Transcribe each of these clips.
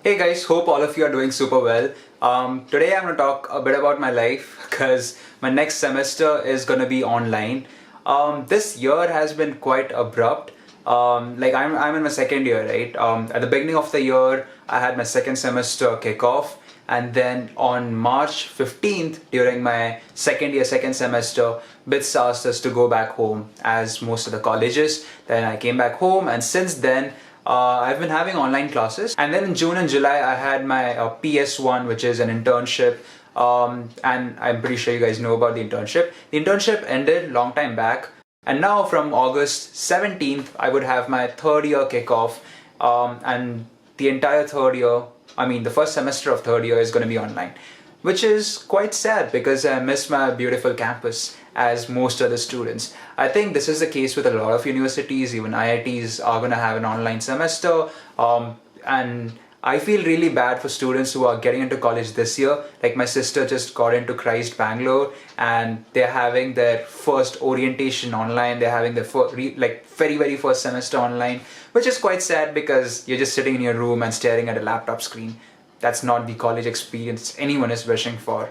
Hey guys, hope all of you are doing super well. Today I'm going to talk a bit about my life because my next semester is going to be online. This year has been quite abrupt. I'm in my second year, right? At the beginning of the year, I had my second semester kickoff, and then on March 15th, during my second year, second semester, BITS asked us to go back home as most of the colleges. Then I came back home, and since then, I've been having online classes. And then in June and July, I had my PS1, which is an internship. And I'm pretty sure you guys know about the internship. The internship ended long time back. And now from August 17th, I would have my third year kickoff. And the entire third year, the first semester of third year is going to be online, which is quite sad because I miss my beautiful campus as most other students. I think this is the case with a lot of universities, even IITs are going to have an online semester. And I feel really bad for students who are getting into college this year. Like my sister just got into Christ Bangalore and they're having their first orientation online. They're having their very first semester online, which is quite sad because you're just sitting in your room and staring at a laptop screen. That's not the college experience anyone is wishing for.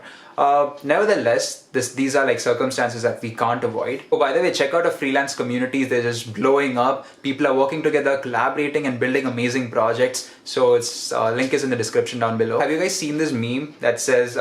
Nevertheless, these are like circumstances that we can't avoid. Oh, by the way, check out our freelance communities. They're just blowing up. People are working together, collaborating and building amazing projects. So its link is in the description down below. Have you guys seen this meme that says,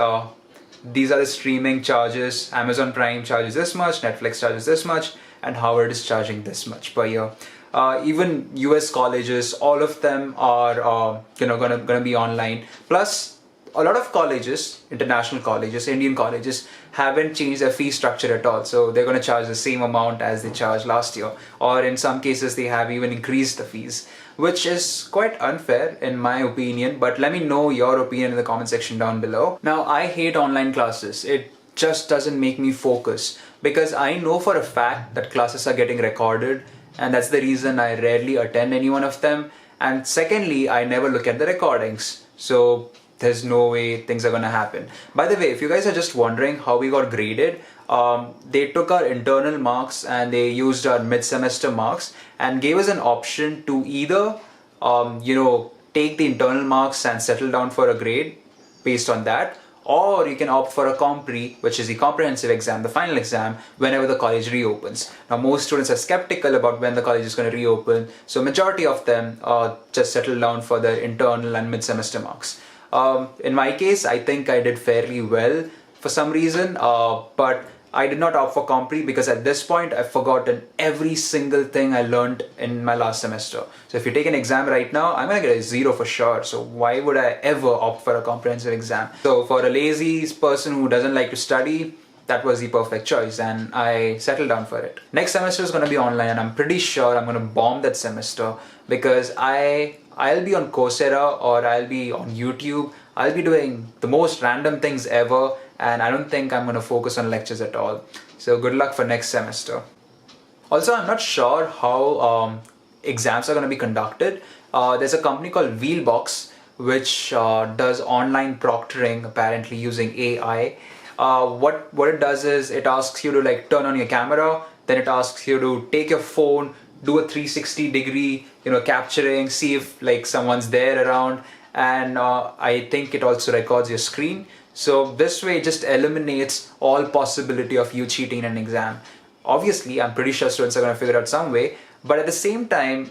these are the streaming charges. Amazon Prime charges this much, Netflix charges this much, and Howard is charging this much per year. Even US colleges, all of them are gonna be online. Plus, a lot of colleges, international colleges, Indian colleges, haven't changed their fee structure at all. So they're gonna charge the same amount as they charged last year, or in some cases they have even increased the fees, which is quite unfair in my opinion. But let me know your opinion in the comment section down below. Now, I hate online classes. It just doesn't make me focus because I know for a fact that classes are getting recorded, and that's the reason I rarely attend any one of them. And secondly, I never look at the recordings. So there's no way things are gonna happen. By the way, if you guys are just wondering how we got graded, they took our internal marks and they used our mid-semester marks and gave us an option to either take the internal marks and settle down for a grade based on that, or you can opt for a compre, which is the comprehensive exam, the final exam, whenever the college reopens. Now, most students are skeptical about when the college is going to reopen, so majority of them just settle down for their internal and mid-semester marks. In my case, I think I did fairly well for some reason, but I did not opt for compre because at this point I've forgotten every single thing I learned in my last semester. So if you take an exam right now, I'm gonna get a 0 for sure. So why would I ever opt for a comprehensive exam? So for a lazy person who doesn't like to study, that was the perfect choice and I settled down for it. Next semester is going to be online and I'm pretty sure I'm going to bomb that semester because I'll be on Coursera or I'll be on YouTube. I'll be doing the most random things ever and I don't think I'm going to focus on lectures at all. So good luck for next semester. Also, I'm not sure how exams are going to be conducted. There's a company called Wheelbox which does online proctoring apparently using AI. What it does is it asks you to like turn on your camera, then it asks you to take your phone, do a 360-degree capturing, see if like someone's there around, and I think it also records your screen. So this way it just eliminates all possibility of you cheating in an exam. Obviously, I'm pretty sure students are going to figure out some way, but at the same time,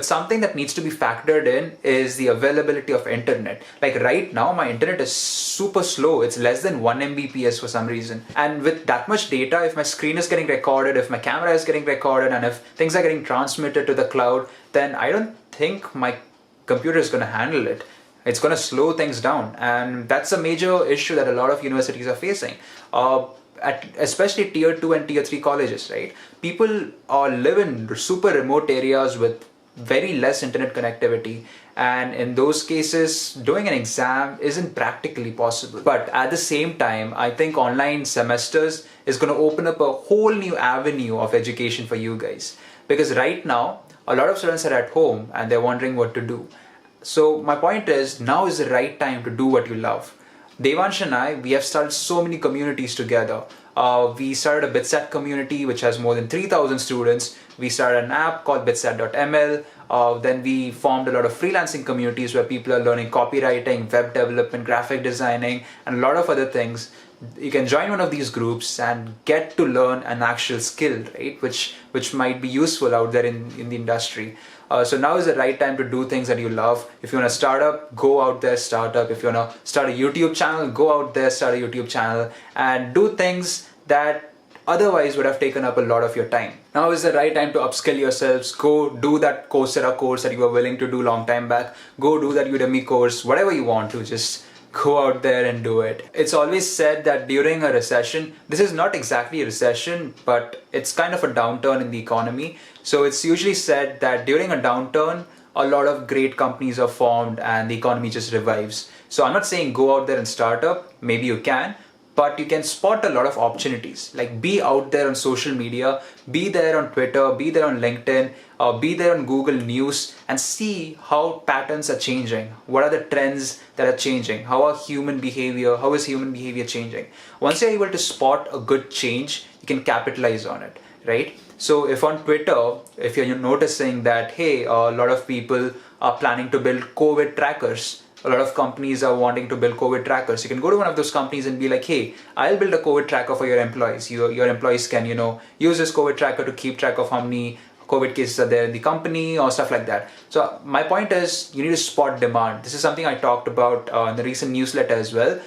something that needs to be factored in is the availability of internet. Like right now, my internet is super slow. It's less than 1 Mbps for some reason. And with that much data, if my screen is getting recorded, if my camera is getting recorded, and if things are getting transmitted to the cloud, then I don't think my computer is going to handle it. It's going to slow things down. And that's a major issue that a lot of universities are facing. Especially tier 2 and tier 3 colleges, right? People live in super remote areas with very less internet connectivity, and in those cases doing an exam isn't practically possible. But at the same time, I think online semesters is going to open up a whole new avenue of education for you guys, because right now a lot of students are at home and they're wondering what to do. So my point is, now is the right time to do what you love. Devansh and I, we have started so many communities together. We started a BitSat community which has more than 3,000 students. We started an app called bitsat.ml. Then we formed a lot of freelancing communities where people are learning copywriting, web development, graphic designing, and a lot of other things. You can join one of these groups and get to learn an actual skill, right? Which might be useful out there in the industry. So now is the right time to do things that you love. If you want to start up, go out there, start up. If you want to start a YouTube channel, go out there, start a YouTube channel, and do things that otherwise would have taken up a lot of your time. Now is the right time to upskill yourselves. Go do that Coursera course that you were willing to do long time back. Go do that Udemy course, whatever you want to, just go out there and do it. It's always said that during a recession, this is not exactly a recession, but it's kind of a downturn in the economy. So it's usually said that during a downturn, a lot of great companies are formed and the economy just revives. So I'm not saying go out there and start up, maybe you can, but you can spot a lot of opportunities. Like be out there on social media, be there on Twitter, be there on LinkedIn, be there on Google News and see how patterns are changing. What are the trends that are changing? How is human behavior changing? Once you're able to spot a good change, you can capitalize on it, right? So if on Twitter, if you're noticing that, hey, a lot of people are planning to build COVID trackers, a lot of companies are wanting to build COVID trackers. You can go to one of those companies and be like, hey, I'll build a COVID tracker for your employees. Your employees can, use this COVID tracker to keep track of how many COVID cases are there in the company or stuff like that. So my point is you need to spot demand. This is something I talked about in the recent newsletter as well.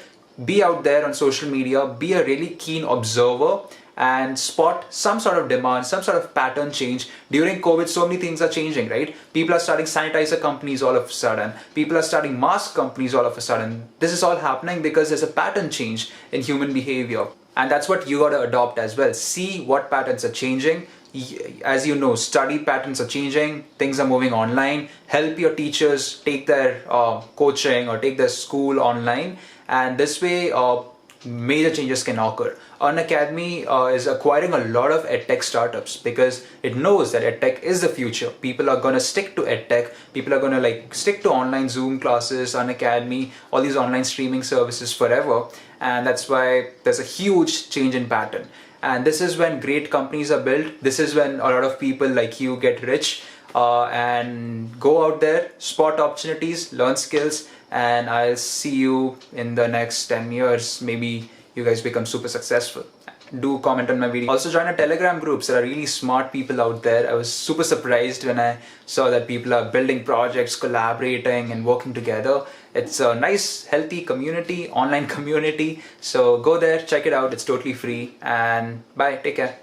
Be out there on social media, be a really keen observer and spot some sort of demand, some sort of pattern change. During COVID, so many things are changing, right? People are starting sanitizer companies all of a sudden. People are starting mask companies all of a sudden. This is all happening because there's a pattern change in human behavior. And that's what you got to adopt as well. See what patterns are changing. As you know, study patterns are changing, things are moving online. Help your teachers take their coaching or take their school online. And this way, major changes can occur. Unacademy is acquiring a lot of edtech startups because it knows that edtech is the future. People are going to stick to edtech. People are going to stick to online Zoom classes, Unacademy, all these online streaming services forever. And that's why there's a huge change in pattern. And this is when great companies are built. This is when a lot of people like you get rich and go out there, spot opportunities, learn skills, and I'll see you in the next 10 years. Maybe you guys become super successful. Do comment on my video. Also join our Telegram groups. There are really smart people out there. I was super surprised when I saw that people are building projects, collaborating and working together. It's a nice, healthy community, online community. So go there, check it out. It's totally free. And bye, take care.